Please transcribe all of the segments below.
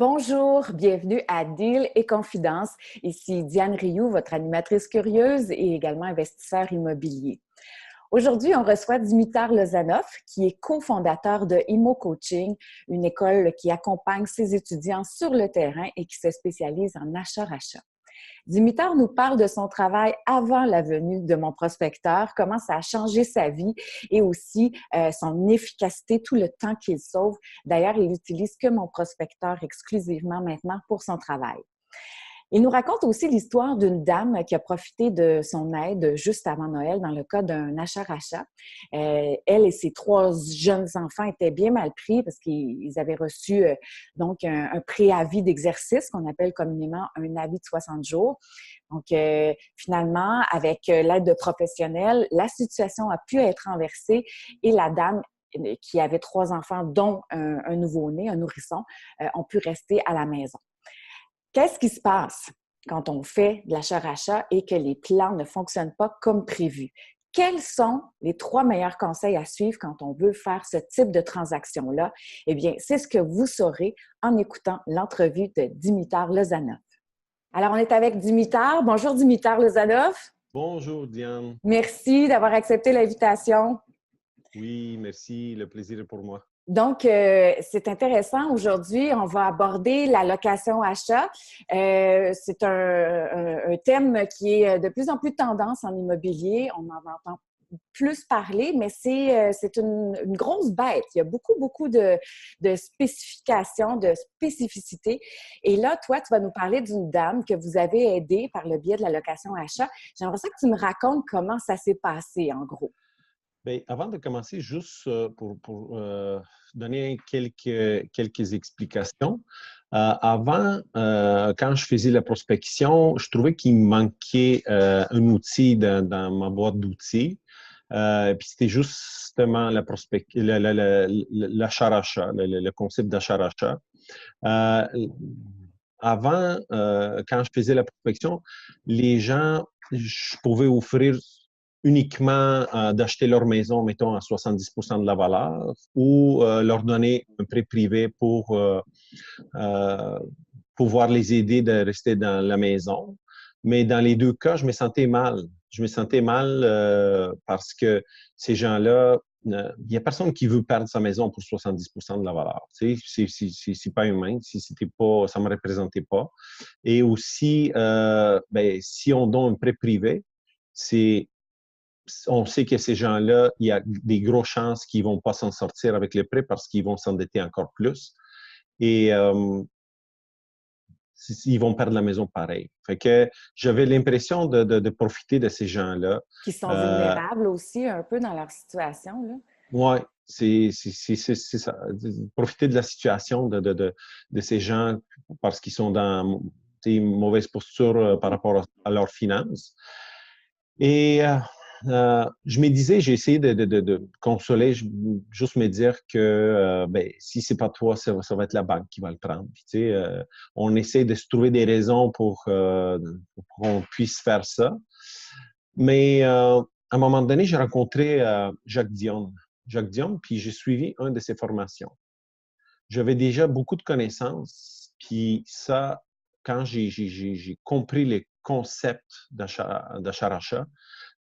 Bonjour, bienvenue à Deal et Confidence. Ici Diane Rioux, votre animatrice curieuse et également investisseur immobilier. Aujourd'hui, on reçoit Dimitar Lozanov, qui est cofondateur de Imo Coaching, une école qui accompagne ses étudiants sur le terrain et qui se spécialise en achat-rachat. Dimitar nous parle de son travail avant la venue de mon prospecteur, comment ça a changé sa vie et aussi son efficacité, tout le temps qu'il sauve. D'ailleurs, il n'utilise que mon prospecteur exclusivement maintenant pour son travail. Il nous raconte aussi l'histoire d'une dame qui a profité de son aide juste avant Noël dans le cas d'un achat-rachat. Elle et ses 3 jeunes enfants étaient bien mal pris parce qu'ils avaient reçu donc un préavis d'exercice qu'on appelle communément un avis de 60 jours. Donc, finalement, avec l'aide de professionnels, la situation a pu être renversée et la dame qui avait 3 enfants, dont un nouveau-né, un nourrisson, ont pu rester à la maison. Qu'est-ce qui se passe quand on fait de l'achat-rachat et que les plans ne fonctionnent pas comme prévu? Quels sont les 3 meilleurs conseils à suivre quand on veut faire ce type de transaction-là? Eh bien, c'est ce que vous saurez en écoutant l'entrevue de Dimitar Lozanov. Alors, on est avec Dimitar. Bonjour Dimitar Lozanov. Bonjour Diane. Merci d'avoir accepté l'invitation. Oui, merci. Le plaisir est pour moi. Donc, c'est intéressant. Aujourd'hui, on va aborder la location-achat. C'est un thème qui est de plus en plus tendance en immobilier. On en entend plus parler, mais c'est une grosse bête. Il y a beaucoup de spécifications, de spécificités. Et là, toi, tu vas nous parler d'une dame que vous avez aidée par le biais de la location-achat. J'aimerais ça que tu me racontes comment ça s'est passé, en gros. Bien, avant de commencer, juste pour donner quelques explications. Avant, quand je faisais la prospection, je trouvais qu'il me manquait un outil dans ma boîte d'outils. Puis c'était justement l'achat-rachat, le concept d'achat-rachat. Avant, quand je faisais la prospection, les gens, je pouvais offrir uniquement d'acheter leur maison, mettons, à 70% de la valeur ou leur donner un prêt privé pour pouvoir les aider de rester dans la maison. Mais dans les 2 cas, je me sentais mal. Je me sentais mal parce que ces gens-là, il n'y a personne qui veut perdre sa maison pour 70% de la valeur. Tu sais, c'est pas humain. C'était pas, ça ne me représentait pas. Et aussi, si on donne un prêt privé, on sait que ces gens-là, il y a des grosses chances qu'ils ne vont pas s'en sortir avec le prêt parce qu'ils vont s'endetter encore plus. Et ils vont perdre la maison pareil. Fait que j'avais l'impression de profiter de ces gens-là. Qui sont vulnérables aussi un peu dans leur situation, là. Oui, c'est ça. Profiter de la situation de ces gens parce qu'ils sont dans une mauvaise posture par rapport à leurs finances. Et je me disais, j'ai essayé de consoler, juste me dire que si c'est pas toi, ça va être la banque qui va le prendre. Puis, tu sais, on essaie de se trouver des raisons pour qu'on puisse faire ça. Mais à un moment donné, j'ai rencontré Jacques Dion. Jacques Dion, puis j'ai suivi une de ses formations. J'avais déjà beaucoup de connaissances, puis ça, quand j'ai compris les concepts d'achat-rachat,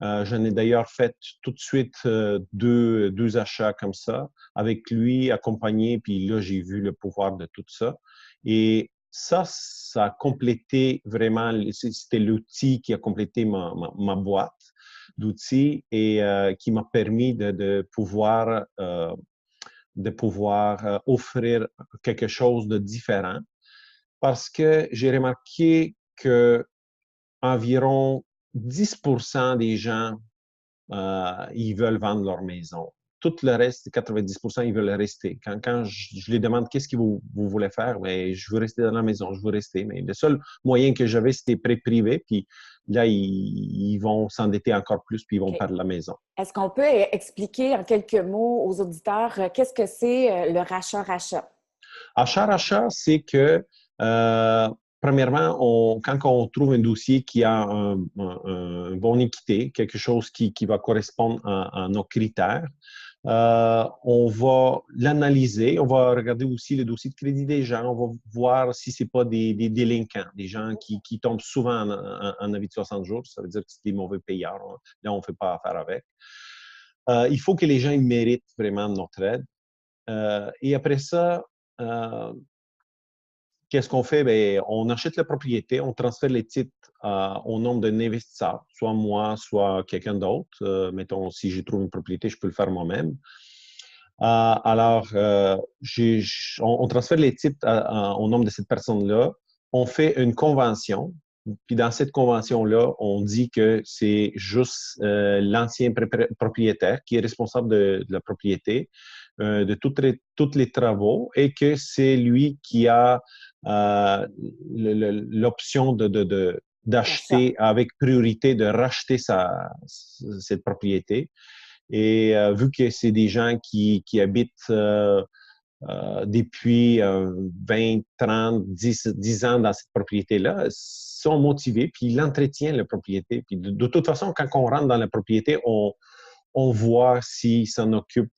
j'en ai d'ailleurs fait tout de suite deux achats comme ça, avec lui accompagné, puis là, j'ai vu le pouvoir de tout ça. Et ça a complété vraiment, c'était l'outil qui a complété ma boîte d'outils et qui m'a permis de pouvoir offrir quelque chose de différent. Parce que j'ai remarqué que environ 10% des gens, ils veulent vendre leur maison. Tout le reste, 90%, ils veulent rester. Quand je les demande qu'est-ce que vous voulez faire, bien, je veux rester dans la maison, je veux rester. Mais le seul moyen que j'avais, c'était prêt privé. Puis là, ils vont s'endetter encore plus, puis ils vont perdre la maison. Est-ce qu'on peut expliquer en quelques mots aux auditeurs qu'est-ce que c'est le rachat-rachat? Achat-rachat, c'est que premièrement, quand on trouve un dossier qui a un bon équité, quelque chose qui va correspondre à nos critères, On va l'analyser, on va regarder aussi le dossier de crédit des gens, on va voir si ce n'est pas des délinquants, des gens qui tombent souvent en avis de 60 jours, ça veut dire que c'est des mauvais payeurs. Là, on ne fait pas affaire avec. Il faut que les gens ils méritent vraiment notre aide. Et après ça, qu'est-ce qu'on fait? Bien, on achète la propriété, on transfère les titres au nom d'un investisseur, soit moi, soit quelqu'un d'autre. Mettons, si je trouve une propriété, je peux le faire moi-même. Alors, on transfère les titres au nom de cette personne-là. On fait une convention. Puis dans cette convention-là, on dit que c'est juste l'ancien propriétaire qui est responsable de la propriété, de tous les travaux, et que c'est lui qui a l'option d'acheter avec priorité, de racheter cette propriété. Et vu que c'est des gens qui habitent depuis 20, 30, 10 ans dans cette propriété-là, sont motivés, puis ils entretiennent la propriété. Puis de toute façon, quand on rentre dans la propriété, on voit s'ils s'en occupent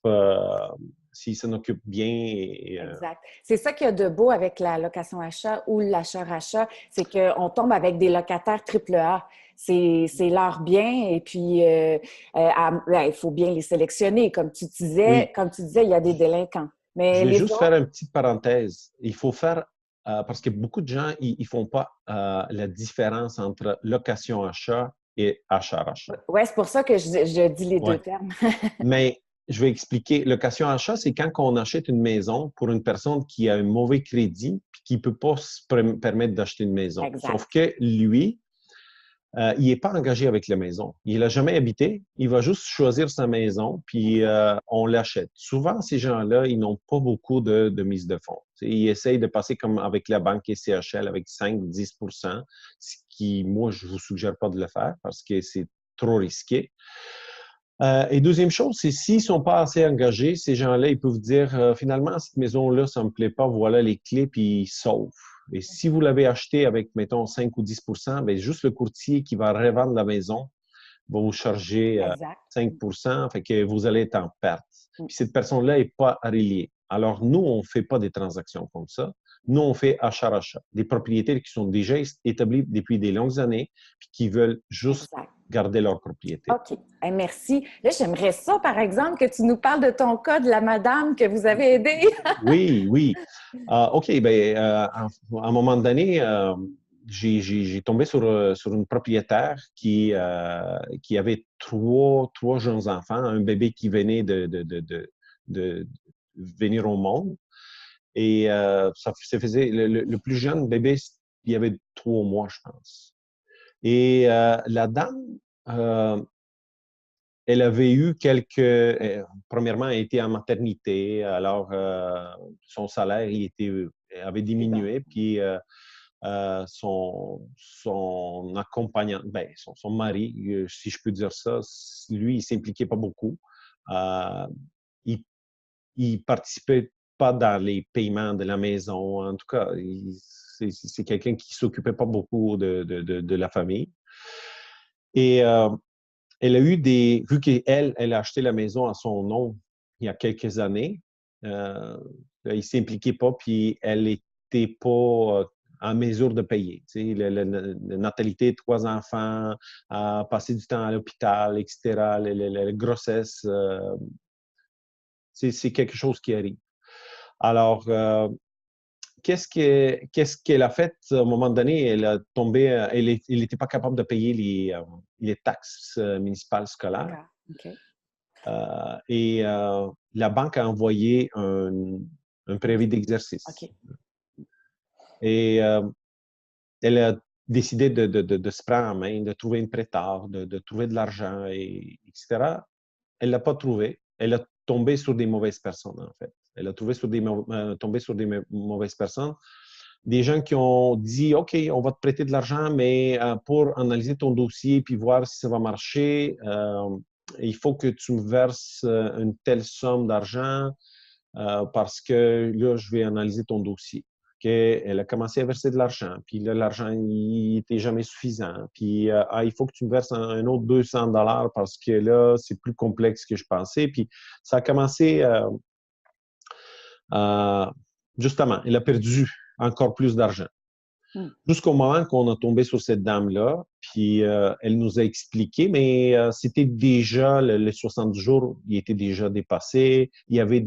bien. Exact. C'est ça qu'il y a de beau avec la location-achat ou l'achat-rachat, c'est qu'on tombe avec des locataires AAA. C'est leur bien et puis il faut bien les sélectionner. Comme tu disais, Oui. il y a des délinquants. Je Mais vais les juste faire autres, une petite parenthèse. Il faut faire, parce que beaucoup de gens, ils ne font pas la différence entre location-achat et achat-rachat. ouais, c'est pour ça que je dis les deux Ouais. termes. Mais je vais expliquer. Location-achat, c'est quand on achète une maison pour une personne qui a un mauvais crédit et qui ne peut pas se permettre d'acheter une maison. Sauf Exact. que lui, il n'est pas engagé avec la maison. Il n'a jamais habité. Il va juste choisir sa maison, puis on l'achète. Souvent, ces gens-là, ils n'ont pas beaucoup de mise de fonds. Ils essayent de passer comme avec la banque et CHL avec 5-10 ce qui, moi, je ne vous suggère pas de le faire parce que c'est trop risqué. Et deuxième chose, c'est s'ils ne sont pas assez engagés, ces gens-là, ils peuvent dire finalement, cette maison-là, ça ne me plaît pas, voilà les clés, puis ils sauvent. Et si vous l'avez acheté avec, mettons, 5 ou 10 bien, juste le courtier qui va revendre la maison va vous charger Exact. 5 fait que vous allez être en perte. Puis cette personne-là n'est pas reliée. Alors, nous, on ne fait pas des transactions comme ça. Nous, on fait achat-rachat. Des propriétaires qui sont déjà établis depuis des longues années, puis qui veulent juste Exact. garder leur propriété. OK. Hey, merci. Là, j'aimerais ça, par exemple, que tu nous parles de ton cas de la madame que vous avez aidée. Oui, oui. OK, bien, à un moment donné, j'ai tombé sur une propriétaire qui avait trois jeunes enfants, un bébé qui venait de venir au monde. Et ça faisait, le plus jeune bébé, il avait 3 mois, je pense. Et la dame, euh, elle avait eu premièrement, elle était en maternité, alors son salaire avait diminué, puis son accompagnant, ben, son mari, si je peux dire ça, lui, il s'impliquait pas beaucoup. Euh, il, il participait pas dans les paiements de la maison. En tout cas, c'est quelqu'un qui s'occupait pas beaucoup de la famille. Et elle a eu vu qu'elle, elle a acheté la maison à son nom il y a quelques années, il ne s'impliquait pas, puis elle n'était pas en mesure de payer. Tu sais, la natalité, 3 enfants, passer du temps à l'hôpital, etc., la grossesse, c'est quelque chose qui arrive. Alors, qu'est-ce qu'elle a fait à un moment donné? Elle a tombé, elle n'était pas capable de payer les taxes municipales scolaires. D'accord. OK. Et la banque a envoyé un préavis d'exercice. OK. Et elle a décidé de se prendre en main, de trouver une prêteur, de trouver de l'argent, etc. Elle ne l'a pas trouvé. Elle a tombé sur des mauvaises personnes, en fait. Elle a tombé sur des mauvaises personnes. Des gens qui ont dit, OK, on va te prêter de l'argent, mais pour analyser ton dossier puis voir si ça va marcher, il faut que tu me verses une telle somme d'argent parce que là, je vais analyser ton dossier. qu'elle a commencé à verser de l'argent, puis là, l'argent n'était jamais suffisant, puis il faut que tu me verses un autre 200 $ parce que là, c'est plus complexe que je pensais. Puis ça a commencé, justement, elle a perdu encore plus d'argent. Hmm. Jusqu'au moment qu'on a tombé sur cette dame-là, puis elle nous a expliqué, mais c'était déjà, les 70 jours, il était déjà dépassé. Il y avait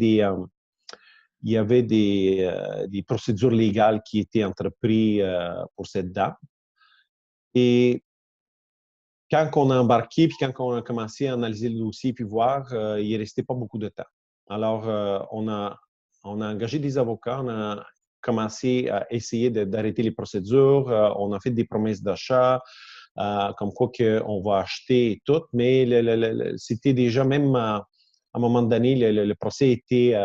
des procédures légales qui étaient entreprises pour cette dame. Et quand on a embarqué, puis quand on a commencé à analyser le dossier, puis voir, il ne restait pas beaucoup de temps. Alors, on a engagé des avocats, on a commencé à essayer d'arrêter les procédures, on a fait des promesses d'achat, comme quoi qu'on va acheter et tout, mais c'était déjà même à un moment donné, le procès était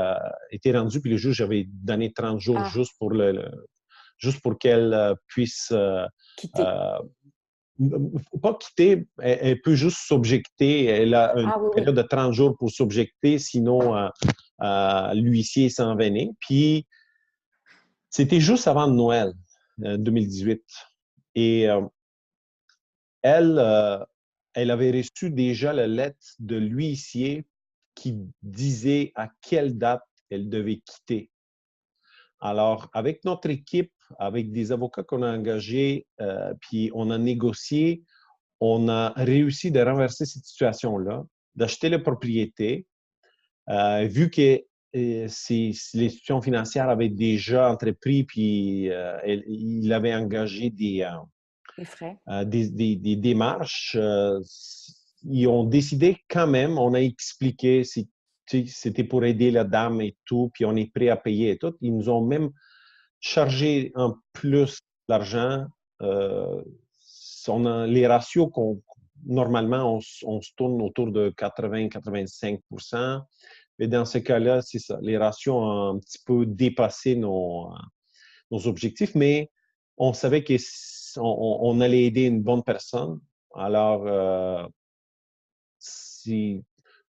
rendu, puis le juge avait donné 30 jours Ah, juste pour qu'elle puisse quitter. euh, pas quitter, elle peut juste s'objecter. Ah oui, Elle oui. a de 30 jours pour s'objecter, sinon l'huissier s'en venait. Puis, c'était juste avant Noël 2018. Et elle, elle avait reçu déjà la lettre de l'huissier qui disait à quelle date elle devait quitter. Alors, avec notre équipe, avec des avocats qu'on a engagés, puis on a négocié, on a réussi de renverser cette situation-là, d'acheter la propriété, vu que l'institution financière avait déjà entrepris, puis il avait engagé Les frais. des démarches. Ils ont décidé quand même, on a expliqué si c'était pour aider la dame et tout, puis on est prêt à payer et tout. Ils nous ont même chargé en plus d'argent. Euh, les ratios normalement, on se tourne autour de 80-85%. Mais dans ce cas-là, c'est ça. Les ratios ont un petit peu dépassé nos objectifs, mais on savait qu'on allait aider une bonne personne. Alors,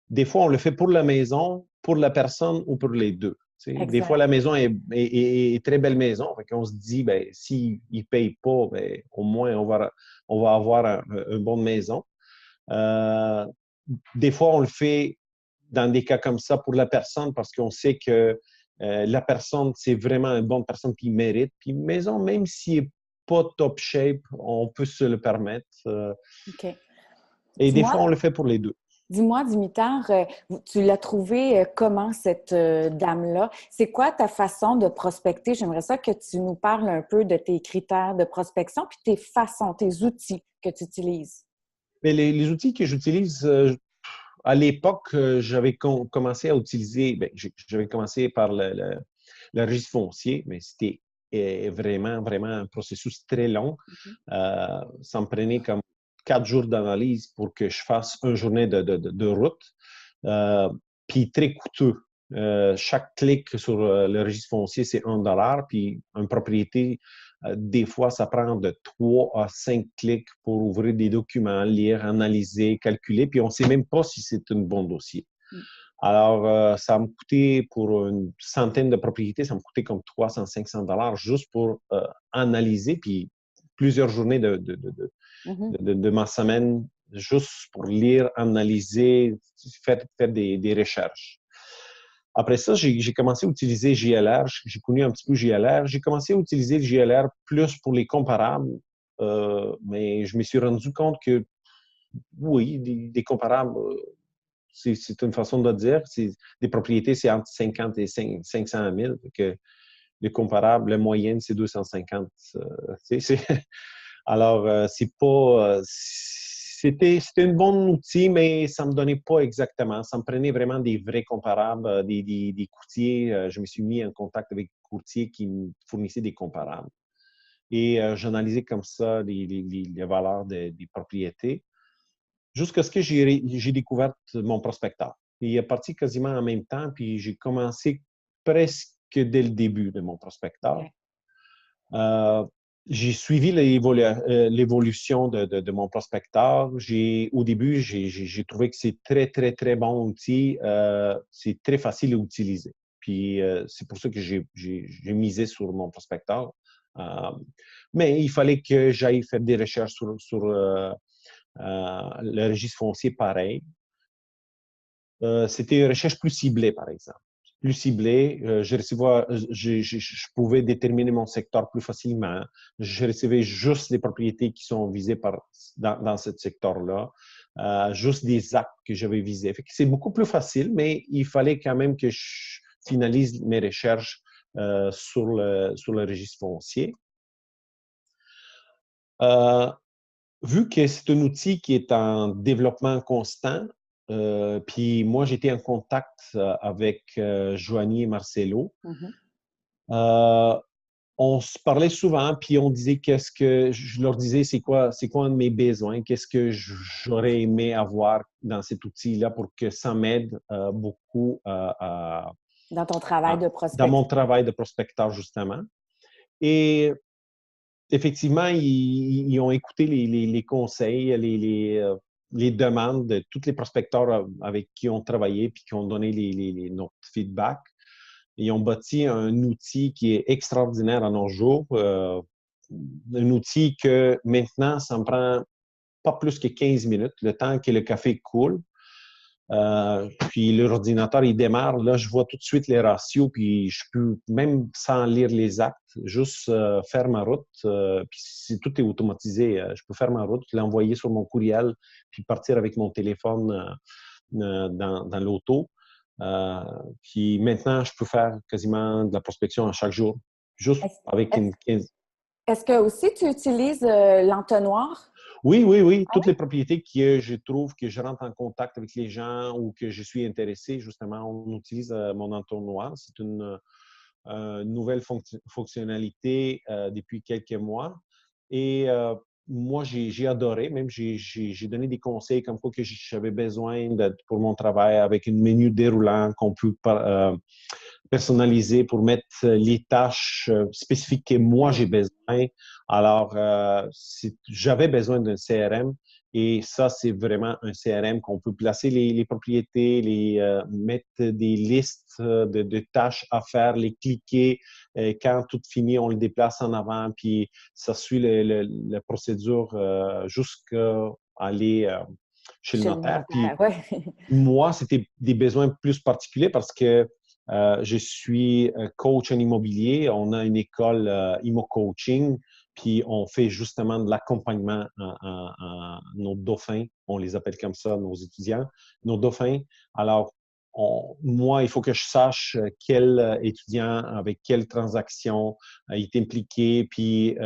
des fois, on le fait pour la maison, pour la personne ou pour les deux. Des fois, Exact. la maison est très belle maison. On se dit, ben, s'ils ne payent pas, ben, au moins, on va avoir une bonne maison. Euh, des fois, on le fait dans des cas comme ça pour la personne parce qu'on sait que la personne, c'est vraiment une bonne personne qui mérite. Puis maison, même s'il n'est pas top shape, on peut se le permettre. OK. Et des Dis-moi, fois, on le fait pour les deux. dis-moi, Dimitar, tu l'as trouvé comment cette dame-là? C'est quoi ta façon de prospecter? J'aimerais ça que tu nous parles un peu de tes critères de prospection puis tes façons, tes outils que tu utilises. Mais les outils que j'utilise, à l'époque, j'avais commencé à utiliser, ben, j'avais commencé par le registre foncier, mais c'était vraiment, vraiment un processus très long. Ça me prenait comme 4 jours d'analyse pour que je fasse une journée de route. Euh, Puis très coûteux. Chaque clic sur le registre foncier, c'est 1 $. Puis une propriété, des fois, ça prend de 3 à 5 clics pour ouvrir des documents, lire, analyser, calculer. Puis on ne sait même pas si c'est un bon dossier. Mm. Alors, ça me coûtait pour une centaine de propriétés, ça me coûtait comme 300-500 $ juste pour analyser, puis plusieurs journées Mhm. de ma semaine juste pour lire, analyser, faire des recherches. Après ça, j'ai commencé à utiliser JLR. J'ai connu un petit peu JLR. J'ai commencé à utiliser le JLR plus pour les comparables, mais je me suis rendu compte que oui, des comparables, c'est une façon de dire. Des propriétés, c'est entre 50 et 500 000. Que les comparables, la moyenne, c'est 250. Alors, c'est pas. C'était un bon outil, mais ça ne me donnait pas exactement. Ça me prenait vraiment des vrais comparables, des courtiers. Je me suis mis en contact avec des courtiers qui me fournissaient des comparables. Et j'analysais comme ça les valeurs des propriétés jusqu'à ce que j'ai découvert mon prospecteur. Il est parti quasiment en même temps, puis j'ai commencé presque dès le début de mon prospecteur. OK. Euh, j'ai suivi l'évolution de mon prospecteur. Au début, j'ai trouvé que c'est très, très, très bon outil. C'est très facile à utiliser. Puis c'est pour ça que j'ai misé sur mon prospecteur. Mais il fallait que j'aille faire des recherches sur le registre foncier pareil. C'était une recherche plus ciblée, par exemple. Plus ciblée, je pouvais déterminer mon secteur plus facilement. Je recevais juste les propriétés qui sont visées dans ce secteur-là, juste des actes que j'avais visés. C'est beaucoup plus facile, mais il fallait quand même que je finalise mes recherches sur le registre foncier. Vu que c'est un outil qui est en développement constant, puis moi, j'étais en contact avec Joanie et Marcelo. On se parlait souvent, puis on disait qu'est-ce que je leur disais, c'est quoi un de mes besoins, qu'est-ce que j'aurais aimé avoir dans cet outil-là pour que ça m'aide beaucoup dans ton travail de dans mon prospecteur. travail de prospecteur, justement. Et effectivement, ils ont écouté les conseils, les demandes de tous les prospecteurs avec qui on travaillait puis qui ont donné notre feedback. Ils ont bâti un outil qui est extraordinaire à nos jours. Un outil que maintenant, ça me prend pas plus que 15 minutes, le temps que le café coule. Puis l'ordinateur, il démarre. Là, je vois tout de suite les ratios, puis je peux, même sans lire les actes, juste faire ma route. Puis tout est automatisé. Je peux faire ma route, l'envoyer sur mon courriel, puis partir avec mon téléphone dans l'auto. Puis maintenant, je peux faire quasiment de la prospection à chaque jour, juste avec une 15. Est-ce que aussi tu utilises l'entonnoir? Oui. Toutes les propriétés que je trouve que je rentre en contact avec les gens ou que je suis intéressé, justement, on utilise mon entonnoir. C'est une nouvelle fonctionnalité depuis quelques mois. Et moi, j'ai adoré. Même, j'ai donné des conseils comme quoi que j'avais besoin pour mon travail avec un menu déroulant qu'on peut personnaliser pour mettre les tâches spécifiques que moi j'ai besoin. Alors, j'avais besoin d'un CRM et ça, c'est vraiment un CRM qu'on peut placer les propriétés, mettre des listes de tâches à faire, les cliquer. Quand tout finit, on le déplace en avant, puis ça suit la procédure jusqu'à aller chez le notaire. Puis moi, c'était des besoins plus particuliers parce que je suis coach en immobilier. On a une école Immo-Coaching, puis on fait justement de l'accompagnement à nos dauphins. On les appelle comme ça, nos étudiants, nos dauphins. Alors, moi, il faut que je sache quel étudiant, avec quelle transaction est impliqué, puis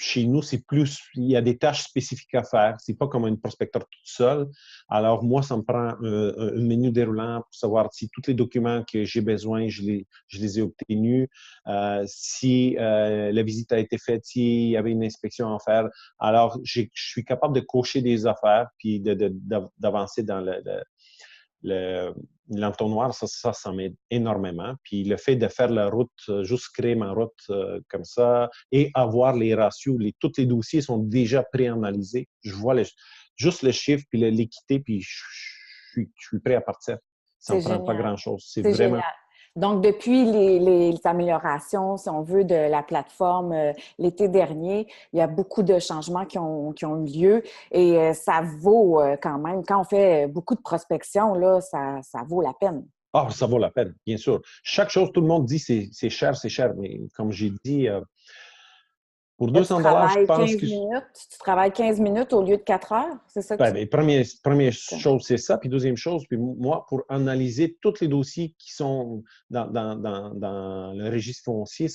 chez nous, c'est plus, il y a des tâches spécifiques à faire. C'est pas comme un prospecteur tout seul. Alors, moi, ça me prend un menu déroulant pour savoir si tous les documents que j'ai besoin, je les ai obtenus. Si la visite a été faite, s'il y avait une inspection à faire. Alors, je suis capable de cocher des affaires puis d'avancer dans l'entonnoir, ça m'aide énormément. Puis le fait de faire la route, juste créer ma route comme ça et avoir les ratios, tous les dossiers sont déjà pré-analysés. Je vois juste le chiffre puis l'équité, puis je suis prêt à partir. Ça ne me prend pas grand-chose. C'est vraiment... Génial. Donc, depuis les améliorations, si on veut, de la plateforme l'été dernier, il y a beaucoup de changements qui ont eu lieu et ça vaut quand même, quand on fait beaucoup de prospection, là, ça vaut la peine. Ah, ça vaut la peine, bien sûr. Chaque chose, tout le monde dit c'est cher, mais comme j'ai dit, pour 200 $, je pense que... Tu travailles 15 minutes au lieu de 4 heures, c'est ça que Première chose, c'est ça. Puis deuxième chose, puis moi, pour analyser tous les dossiers qui sont dans le registre foncier,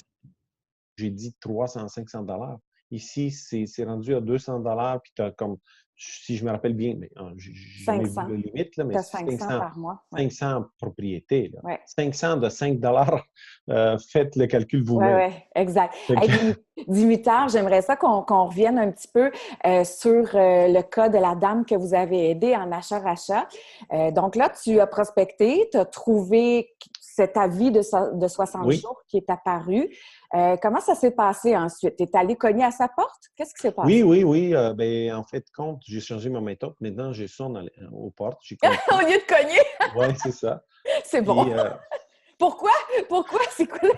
j'ai dit 300, 500 $. Ici, c'est rendu à 200 $, puis tu as comme, si je me rappelle bien, mais j'ai jamais vu la limite, là, mais c'est 500 par mois. 500 propriétés. Là. Ouais. 500 de 5 $, faites le calcul vous-même. Oui, exact. Hey, Dimitar, j'aimerais ça qu'on revienne un petit peu sur le cas de la dame que vous avez aidée en achat-rachat. Donc là, tu as prospecté, tu as trouvé cet avis de 60 jours qui est apparu. Comment ça s'est passé ensuite? Tu es allé cogner à sa porte? Qu'est-ce qui s'est passé? Oui. En fait, compte, j'ai changé ma méthode. Maintenant, je sonne aux portes. Au lieu de cogner? Oui, c'est ça. C'est bon. Pourquoi? Pourquoi? C'est quoi?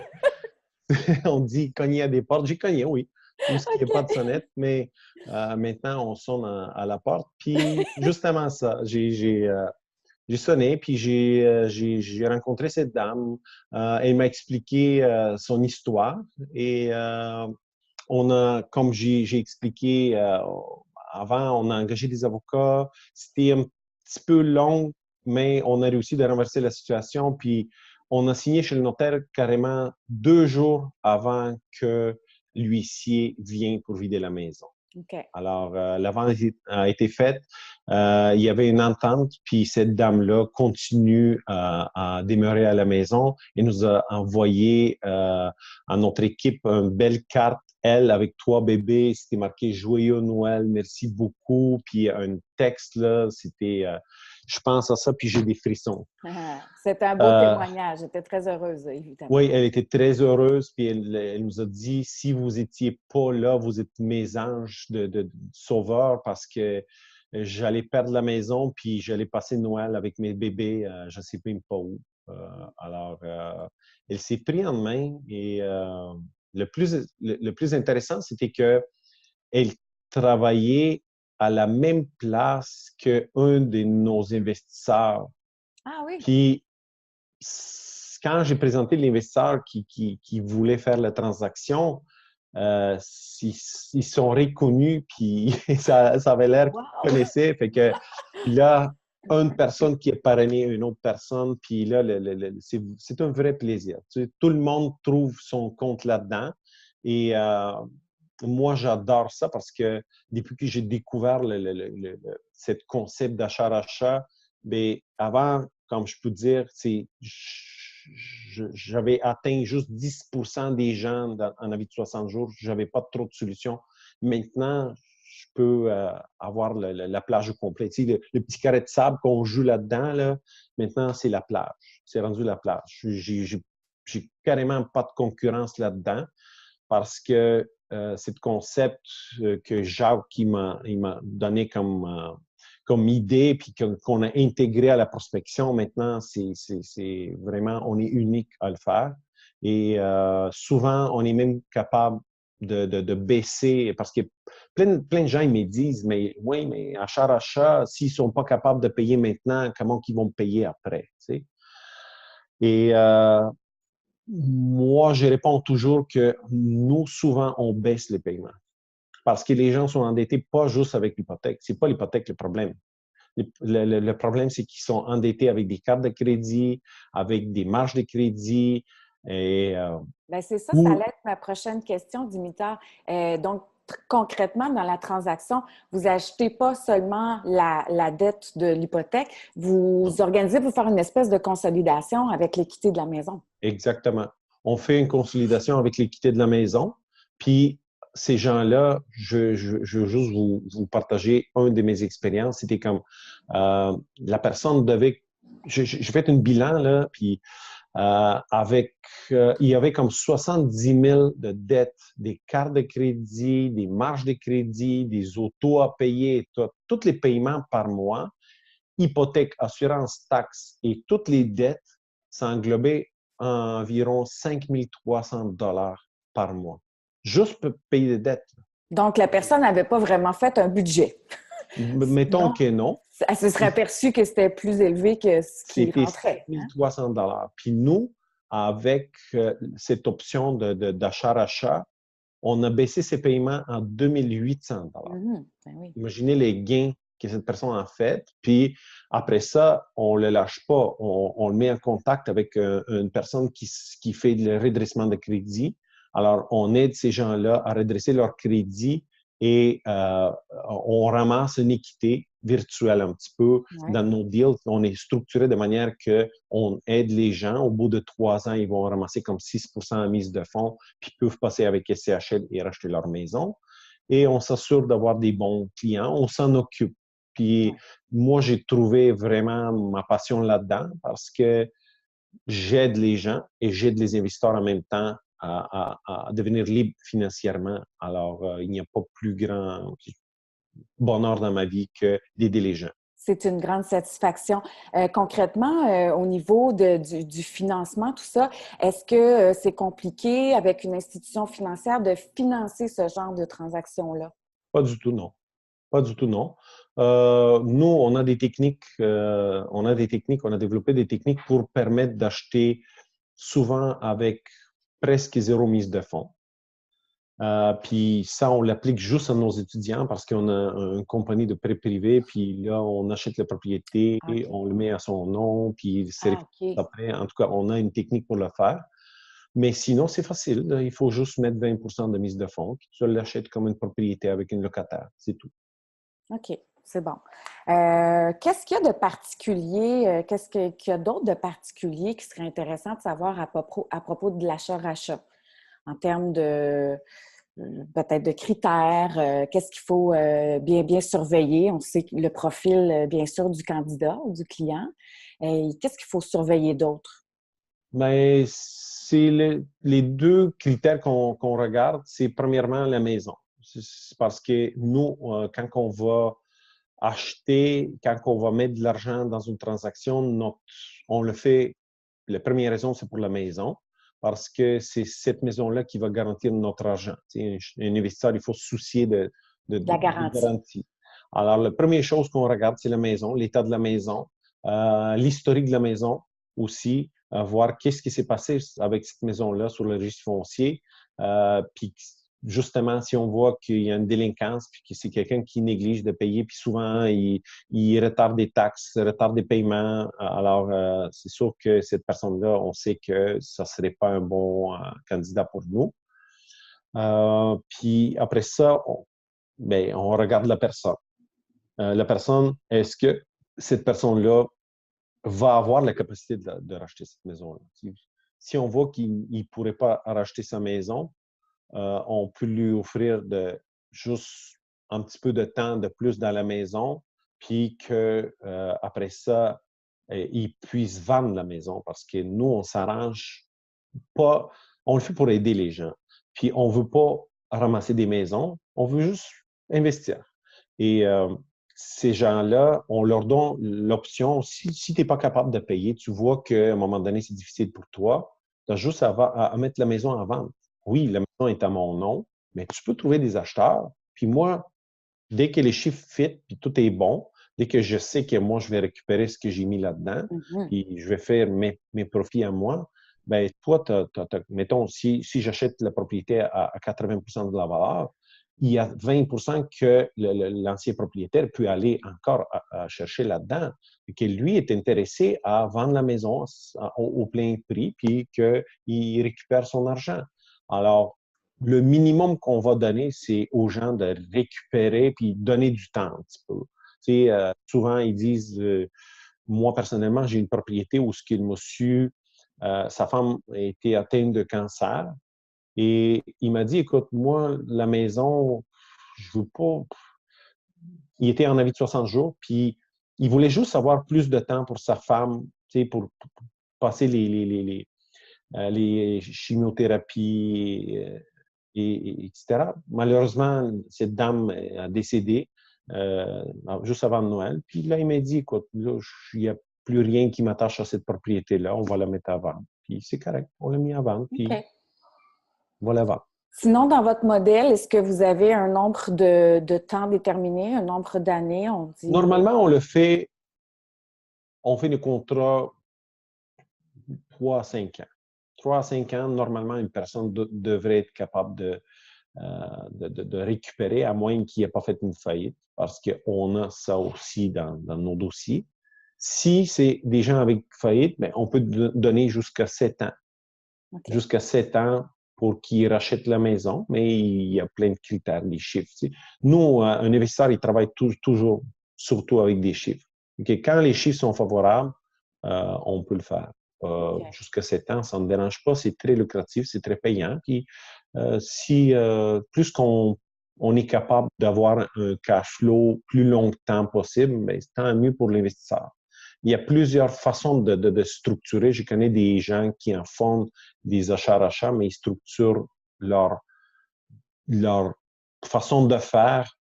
On dit cogner à des portes. J'ai cogné, oui. Juste qu'il n'y ait pas de OK. sonnette, mais maintenant, on sonne à la porte. Puis, justement ça, j'ai sonné, puis j'ai rencontré cette dame. Elle m'a expliqué son histoire et comme j'ai expliqué avant, on a engagé des avocats. C'était un petit peu long, mais on a réussi de renverser la situation. Puis on a signé chez le notaire carrément 2 jours avant que l'huissier vienne pour vider la maison. OK. Alors, la vente a été faite. Il y avait une entente, puis cette dame-là continue à demeurer à la maison et nous a envoyé à notre équipe une belle carte, elle, avec 3 bébés. C'était marqué Joyeux Noël, merci beaucoup. Puis un texte, là, c'était, je pense à ça, puis j'ai des frissons. C'est un beau Euh, témoignage. J'étais très heureuse, évidemment. oui, elle était très heureuse, puis elle nous a dit, si vous étiez pas là, vous êtes mes anges de sauveurs parce que j'allais perdre la maison, puis j'allais passer Noël avec mes bébés, je ne sais même pas où. Alors, elle s'est pris en main et le plus intéressant, c'était qu'elle travaillait à la même place qu'un de nos investisseurs. Ah oui? Puis, quand j'ai présenté l'investisseur qui voulait faire la transaction, ils sont reconnus, puis ça avait l'air qu'ils Wow! connaissaient. Fait que là, une personne qui est parrainée une autre personne, puis là, c'est un vrai plaisir. Tu sais, tout le monde trouve son compte là-dedans. Et moi, j'adore ça parce que depuis que j'ai découvert ce concept d'achat-rachat, bien, avant, comme je peux dire, j'avais atteint juste 10% des gens en avis de 60 jours. Je n'avais pas trop de solutions. Maintenant, je peux avoir la plage au complet. Tu sais, le petit carré de sable qu'on joue là-dedans, là, maintenant, c'est la plage. C'est rendu la plage. J'ai carrément pas de concurrence là-dedans parce que c'est le concept que Jacques il m'a donné comme idée, puis qu'on a intégré à la prospection. Maintenant, c'est vraiment, on est unique à le faire. Et souvent, on est même capable de baisser, parce que plein de gens ils me disent, mais oui, mais achat, s'ils ne sont pas capables de payer maintenant, comment ils vont payer après? Tu sais? Et moi, je réponds toujours que nous, souvent, on baisse les paiements parce que les gens sont endettés pas juste avec l'hypothèque. C'est pas l'hypothèque le problème. Le problème, c'est qu'ils sont endettés avec des cartes de crédit, avec des marges de crédit. Et, Bien, c'est ça, ça ou allait être ma prochaine question, Dimitar. Donc, concrètement, dans la transaction, vous achetez pas seulement la dette de l'hypothèque, vous non, organisez pour faire une espèce de consolidation avec l'équité de la maison. exactement. On fait une consolidation avec l'équité de la maison. Puis, ces gens-là, je veux juste vous partager une de mes expériences. C'était comme la personne devait. J'ai fait un bilan, là, puis il y avait comme 70 000 de dettes, des cartes de crédit, des marges de crédit, des autos à payer, tous les paiements par mois, hypothèque, assurance, taxes et toutes les dettes, ça englobait environ 5 300 $ par mois. Juste pour payer des dettes. Donc, la personne n'avait pas vraiment fait un budget. Mettons Sinon, que non. elle se serait aperçue que c'était plus élevé que ce qui C'était rentrait. 5 300 $. Puis nous, avec cette option d'achat-rachat, on a baissé ses paiements en 2 800 $. Ben oui. Imaginez les gains que cette personne a fait. Puis après ça, on ne le lâche pas. On le met en contact avec une personne qui fait le redressement de crédit. Alors, on aide ces gens-là à redresser leur crédit et on ramasse une équité virtuelle un petit peu Ouais. dans nos deals. On est structuré de manière qu'on aide les gens. Au bout de 3 ans, ils vont ramasser comme 6% en mise de fonds, puis peuvent passer avec SCHL et racheter leur maison. Et on s'assure d'avoir des bons clients. On s'en occupe. Puis Ouais. moi, j'ai trouvé vraiment ma passion là-dedans parce que j'aide les gens et j'aide les investisseurs en même temps à devenir libres financièrement. Alors, il n'y a pas plus grand bonheur dans ma vie que d'aider les gens. C'est une grande satisfaction. Concrètement, au niveau du financement, tout ça, est-ce que c'est compliqué avec une institution financière de financer ce genre de transactions-là? Pas du tout, non. Pas du tout, non. Nous, on a des techniques, on a développé des techniques pour permettre d'acheter souvent avec presque zéro mise de fonds. Puis ça, on l'applique juste à nos étudiants parce qu'on a une compagnie de prêt privé, puis là, on achète la propriété, OK. on le met à son nom, puis c'est Ah, OK. après. En tout cas, on a une technique pour le faire. Mais sinon, c'est facile. Il faut juste mettre 20 de mise de fonds, puis tu l'achètes comme une propriété avec une locataire. C'est tout. OK, c'est bon. Qu'est-ce qu'il y a de particulier, qu'il y a d'autre de particulier qui serait intéressant de savoir à propos de l'achat-rachat en termes de peut-être de critères, qu'est-ce qu'il faut bien surveiller? On sait le profil, bien sûr, du candidat ou du client. Qu'est-ce qu'il faut surveiller d'autre? Mais c'est les deux critères qu'on regarde, c'est premièrement la maison. C'est parce que nous, quand on va acheter, quand on va mettre de l'argent dans une transaction, on le fait, la première raison, c'est pour la maison, parce que c'est cette maison-là qui va garantir notre argent. Un investisseur, il faut se soucier La de garantie. garantie. Alors, la première chose qu'on regarde, c'est la maison, l'état de la maison, l'historique de la maison aussi, voir qu'est-ce qui s'est passé avec cette maison-là sur le registre foncier. Puis justement, si on voit qu'il y a une délinquance, puis que c'est quelqu'un qui néglige de payer, puis souvent, il retarde des taxes, retarde des paiements, alors c'est sûr que cette personne-là, on sait que ça ne serait pas un bon candidat pour nous. Puis après ça, ben, on regarde la personne. La personne, est-ce que cette personne-là va avoir la capacité de racheter cette maison-là? Si on voit qu'il ne pourrait pas racheter sa maison, on peut lui offrir juste un petit peu de temps de plus dans la maison, puis qu'après ça, il puisse vendre la maison parce que nous, on s'arrange pas, on le fait pour aider les gens. Puis on ne veut pas ramasser des maisons, on veut juste investir. Et ces gens-là, on leur donne l'option, si tu n'es pas capable de payer, tu vois qu'à un moment donné, c'est difficile pour toi, tu as juste à mettre la maison en vente. Oui, la maison est à mon nom, mais tu peux trouver des acheteurs. Puis moi, dès que les chiffres fit, puis tout est bon, dès que je sais que moi, je vais récupérer ce que j'ai mis là-dedans, Mhm. puis je vais faire mes profits à moi, ben toi, mettons, si j'achète la propriété à 80 de la valeur, il y a 20 que l'ancien propriétaire peut aller encore à chercher là-dedans, et que lui est intéressé à vendre la maison au plein prix, puis qu'il récupère son argent. Alors, le minimum qu'on va donner, c'est aux gens de récupérer puis donner du temps un petit peu. Souvent, ils disent, moi personnellement, j'ai une propriété où ce qu'il monsieur, sa femme a été atteinte de cancer et il m'a dit, écoute, moi, la maison, je veux pas. Il était en avis de 60 jours, puis il voulait juste avoir plus de temps pour sa femme, pour passer les chimiothérapies, etc. Malheureusement, cette dame a décédé juste avant Noël. Puis là, il m'a dit, écoute, là, il n'y a plus rien qui m'attache à cette propriété-là, on va la mettre à vendre. Puis c'est correct, on l'a mis à vendre, puis OK. on va la vendre. Sinon, dans votre modèle, est-ce que vous avez un nombre de temps déterminé, un nombre d'années? On dit. Normalement, on fait le contrat 3 à 5 ans. 3 à 5 ans, normalement, une personne devrait être capable de récupérer, à moins qu'il n'ait pas fait une faillite, parce qu'on a ça aussi dans nos dossiers. Si c'est des gens avec faillite, bien, on peut donner jusqu'à 7 ans. OK. Jusqu'à 7 ans pour qu'ils rachètent la maison, mais il y a plein de critères, des chiffres. Nous, un investisseur, il travaille toujours, surtout avec des chiffres. Okay? Quand les chiffres sont favorables, on peut le faire. OK. Jusqu'à 7 ans, ça ne me dérange pas, c'est très lucratif, c'est très payant. Puis, plus qu'on est capable d'avoir un cash flow plus longtemps possible, bien, tant mieux pour l'investisseur. Il y a plusieurs façons de structurer. Je connais des gens qui en font des achats-rachats, mais ils structurent leur façon de faire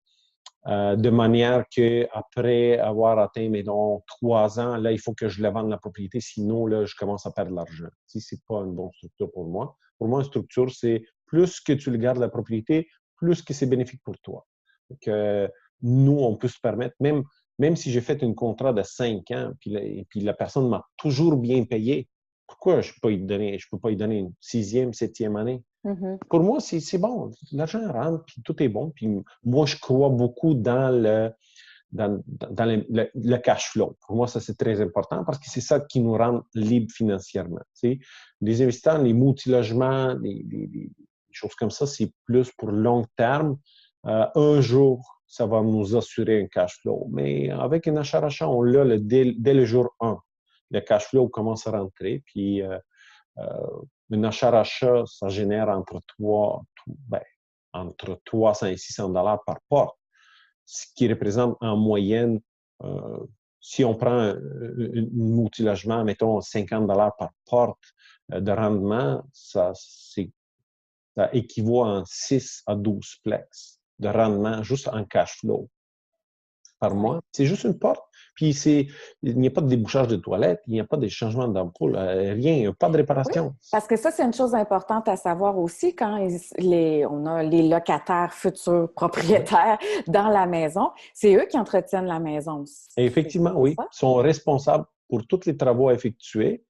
de manière qu'après avoir atteint, mettons, 3 ans, là, il faut que je la vende la propriété, sinon, là, je commence à perdre de l'argent. Si c'est pas une bonne structure pour moi. Pour moi, une structure, c'est plus que tu le gardes la propriété, plus que c'est bénéfique pour toi. Donc, nous, on peut se permettre, même si j'ai fait un contrat de 5 ans, puis la personne m'a toujours bien payé, pourquoi je peux pas y donner une 6e, 7e année? Mhm. Pour moi, c'est bon. L'argent rentre, puis tout est bon. Puis moi, je crois beaucoup dans le cash flow. Pour moi, ça, c'est très important parce que c'est ça qui nous rend libres financièrement. Tu sais. Les investisseurs, les multilogements, les choses comme ça, c'est plus pour long terme. Un jour, ça va nous assurer un cash flow. Mais avec un achat-rachat, on l'a dès le jour 1. Le cash flow commence à rentrer. Puis, un achat-rachat, ça génère entre 300 et 600 dollars par porte, ce qui représente en moyenne, euh, si on prend un multilogement, mettons 50 dollars par porte de rendement, ça équivaut à 6 à 12 plex de rendement juste en cash flow par mois. C'est juste une porte. Puis il n'y a pas de débouchage de toilettes, il n'y a pas de changement d'ampoule, rien, pas de Oui, réparation. parce que ça, c'est une chose importante à savoir aussi quand on a les locataires futurs propriétaires dans la maison. C'est eux qui entretiennent la maison. Et effectivement, C'est oui, ça? ils sont responsables pour tous les travaux effectués.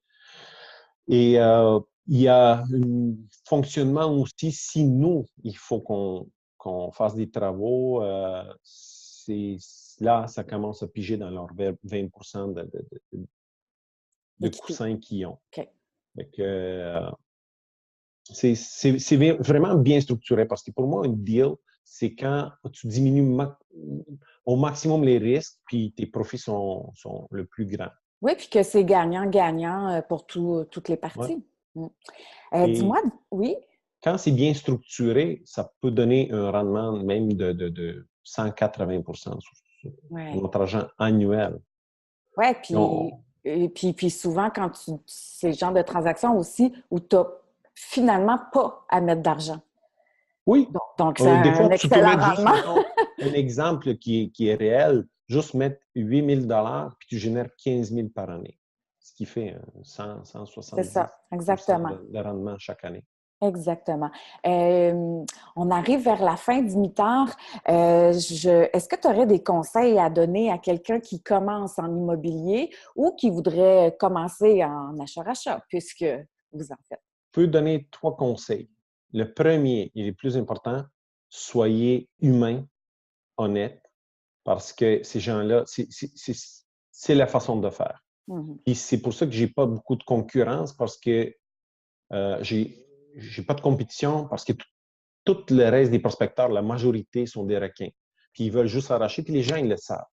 Et il y a un fonctionnement aussi, si nous, il faut qu'on fasse des travaux, là, ça commence à piger dans leur 20 de coussins qu'ils ont. OK. Donc, c'est vraiment bien structuré parce que pour moi, un deal, c'est quand tu diminues au maximum les risques, puis tes profits sont le plus grands. Oui, puis que c'est gagnant-gagnant pour toutes les Ouais. parties. Mm. Et Dis-moi, oui? quand c'est bien structuré, ça peut donner un rendement même de 180 sur Oui. notre argent annuel. Oui, On- puis souvent, quand c'est le genre de transaction aussi où tu n'as finalement pas à mettre d'argent. oui, Donc c'est des un fois, tu peux excellent mettre juste, rendement. mettons, un exemple qui est réel, juste mettre 8 000 puis tu génères 15 000 par année, ce qui fait 100, C'est 170 ça, exactement. de rendement chaque année. Exactement. On arrive vers la fin du mi-temps. Est-ce que tu aurais des conseils à donner à quelqu'un qui commence en immobilier ou qui voudrait commencer en achat-rachat, puisque vous en faites? Je peux donner 3 conseils. Le premier, et le plus important, soyez humain, honnête, parce que ces gens-là, c'est la façon de faire. Mhm. Et c'est pour ça que j'ai pas beaucoup de concurrence, parce que j'ai pas de compétition, parce que tout le reste des prospecteurs, la majorité sont des requins. Puis ils veulent juste arracher, puis les gens, ils le savent.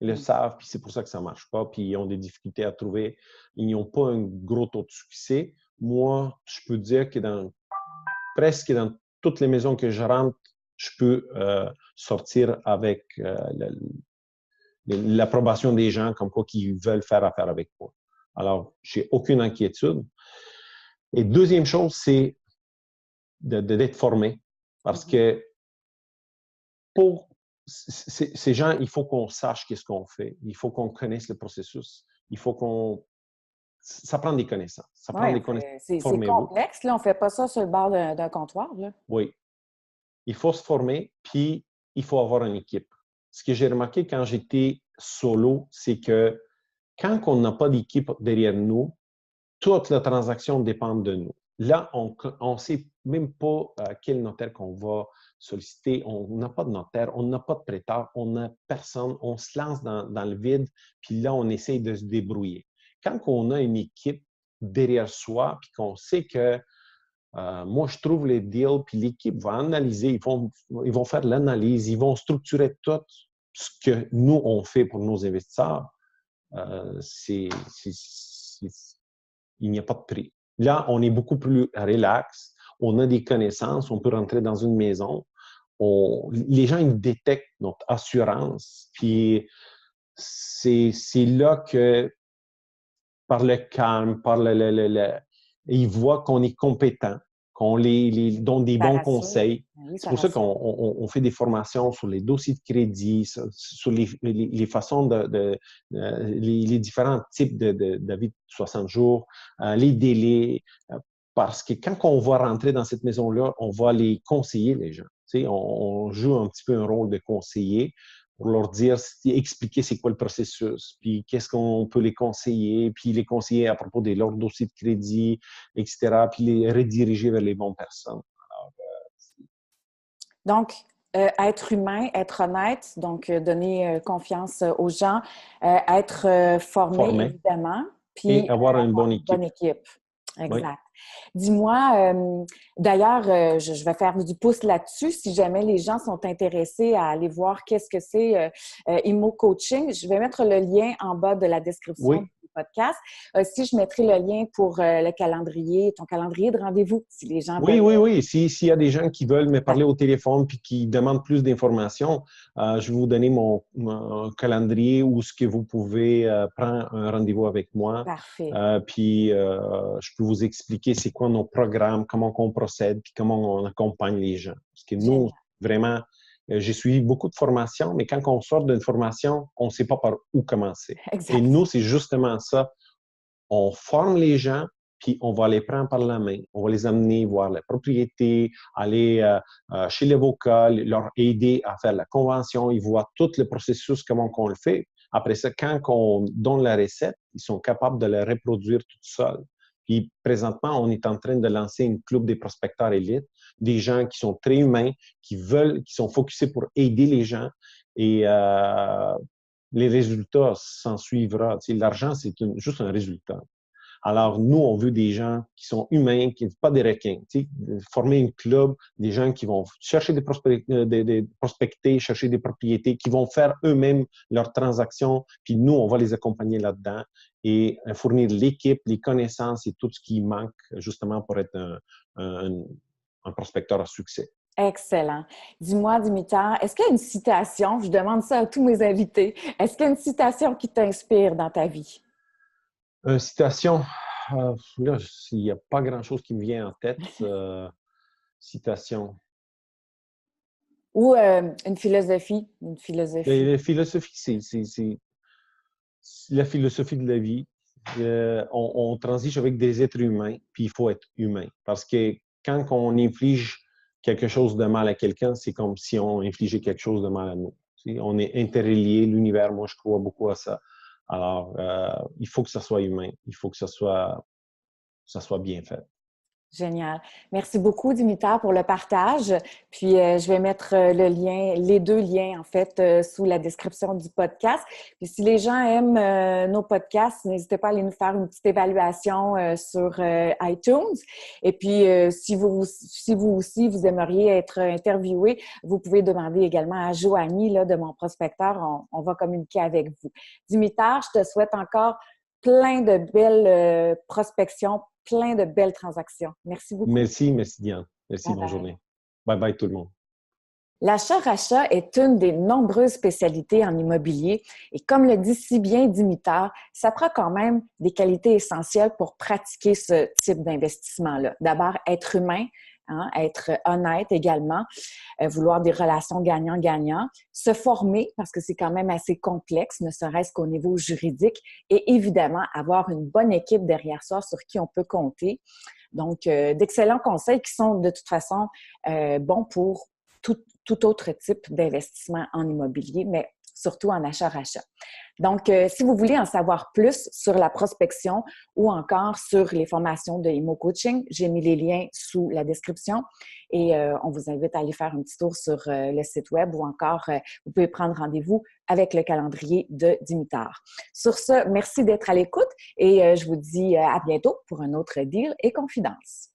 Ils le savent, puis c'est pour ça que ça marche pas, puis ils ont des difficultés à trouver. Ils n'ont pas un gros taux de succès. Moi, je peux dire que presque dans toutes les maisons que je rentre, je peux sortir avec l'approbation des gens comme quoi qu'ils veulent faire affaire avec moi. Alors, j'ai aucune inquiétude. Et deuxième chose, c'est d'être formé. Parce que pour ces gens, il faut qu'on sache qu'est-ce qu'on fait. Il faut qu'on connaisse le processus. Il faut qu'on... Ça prend des connaissances. Ça prend Oui, des connaissances. c'est Formez-vous. complexe. Là. On ne fait pas ça sur le bord d'un comptoir. Là. Oui. Il faut se former, puis il faut avoir une équipe. Ce que j'ai remarqué quand j'étais solo, c'est que quand on n'a pas d'équipe derrière nous, toute la transaction dépend de nous. Là, on ne sait même pas quel notaire qu'on va solliciter. On n'a pas de notaire, on n'a pas de prêteur, on n'a personne. On se lance dans le vide, puis là, on essaye de se débrouiller. Quand on a une équipe derrière soi, puis qu'on sait que moi, je trouve les deals, puis l'équipe va analyser, ils vont faire l'analyse, ils vont structurer tout ce que nous, on fait pour nos investisseurs. Il n'y a pas de prix. Là, on est beaucoup plus relax, on a des connaissances, on peut rentrer dans une maison. Les gens, ils détectent notre assurance, puis c'est là que, par le calme, ils voient qu'on est compétent, qu'on les donne des Ça bons rassure. conseils. Oui, C'est ça pour ça rassure. qu'on fait des formations sur les dossiers de crédit, sur les façons les différents types d'avis de 60 jours, les délais, parce que quand on va rentrer dans cette maison-là, on va les conseiller, les gens. Tu sais, on joue un petit peu un rôle de conseiller pour leur dire, expliquer c'est quoi le processus, puis qu'est-ce qu'on peut les conseiller, puis les conseiller à propos de leur dossier de crédit, etc., puis les rediriger vers les bonnes personnes. Alors, Donc, être humain, être honnête, donc donner confiance aux gens, être formé, former évidemment, et puis avoir une avoir bonne une bonne équipe. équipe. Oui. Exact. Dis-moi, d'ailleurs, je vais faire du pouce là-dessus. Si jamais les gens sont intéressés à aller voir qu'est-ce que c'est Immo Coaching, je vais mettre le lien en bas de la description Oui, du podcast. Aussi, je mettrai le lien pour le calendrier, ton calendrier de rendez-vous, si les gens oui, veulent oui, oui. S'il y a des gens qui veulent me parler contacter. au téléphone puis qui demandent plus d'informations, je vais vous donner mon calendrier où ce que vous pouvez prendre un rendez-vous avec moi. Parfait. Puis je peux vous expliquer c'est quoi nos programmes, comment on procède, puis comment on accompagne les gens. Parce que nous, Génial. vraiment, j'ai suivi beaucoup de formations, mais quand on sort d'une formation, on ne sait pas par où commencer. Et Exact. nous, c'est justement ça. On forme les gens, puis on va les prendre par la main. On va les amener voir la propriété, aller chez l'avocat, leur aider à faire la convention. Ils voient tout le processus, comment on le fait. Après ça, quand on donne la recette, ils sont capables de la reproduire tout seuls. Puis présentement, on est en train de lancer une club des prospecteurs élites, des gens qui sont très humains, qui sont focusés pour aider les gens. Et les résultats s'en suivra. Tu sais, l'argent, c'est juste un résultat. Alors, nous, on veut des gens qui sont humains, qui ne sont pas des requins. Tu sais, former une club, des gens qui vont chercher des prospecter, chercher des propriétés, qui vont faire eux-mêmes leurs transactions, puis nous, on va les accompagner là-dedans et fournir l'équipe, les connaissances et tout ce qui manque justement pour être un prospecteur à succès. Excellent. Dis-moi, Dimitar, est-ce qu'il y a une citation, je demande ça à tous mes invités, est-ce qu'il y a une citation qui t'inspire dans ta vie? Citation, là, il n'y a pas grand-chose qui me vient en tête. Citation. Ou une philosophie? Une philosophie. La philosophie, c'est la philosophie de la vie. On transige avec des êtres humains, puis il faut être humain. Parce que quand on inflige quelque chose de mal à quelqu'un, c'est comme si on infligeait quelque chose de mal à nous. On est interreliés, l'univers, moi je crois beaucoup à ça. Alors, il faut que ça soit humain, il faut que ça soit bien fait. Génial. Merci beaucoup, Dimitar, pour le partage. Puis, je vais mettre le lien, les deux liens, en fait, sous la description du podcast. Puis, si les gens aiment nos podcasts, n'hésitez pas à aller nous faire une petite évaluation sur iTunes. Et puis, si vous aussi, vous aimeriez être interviewé, vous pouvez demander également à Joanie, là, de mon prospecteur. On va communiquer avec vous. Dimitar, je te souhaite encore plein de belles prospections, plein de belles transactions. Merci beaucoup. Merci, merci Diane. Merci, Bye bonne bye. journée. Bye bye tout le monde. L'achat-rachat est une des nombreuses spécialités en immobilier et comme le dit si bien Dimitar, ça prend quand même des qualités essentielles pour pratiquer ce type d'investissement-là. D'abord, être humain, hein, être honnête également, vouloir des relations gagnant-gagnant, se former parce que c'est quand même assez complexe, ne serait-ce qu'au niveau juridique, et évidemment avoir une bonne équipe derrière soi sur qui on peut compter. Donc, d'excellents conseils qui sont de toute façon bons pour tout autre type d'investissement en immobilier, mais surtout en achat-rachat. Donc, si vous voulez en savoir plus sur la prospection ou encore sur les formations de Immo Coaching, j'ai mis les liens sous la description et on vous invite à aller faire un petit tour sur le site web ou encore vous pouvez prendre rendez-vous avec le calendrier de Dimitar. Sur ce, merci d'être à l'écoute et je vous dis à bientôt pour un autre Deal et Confidence.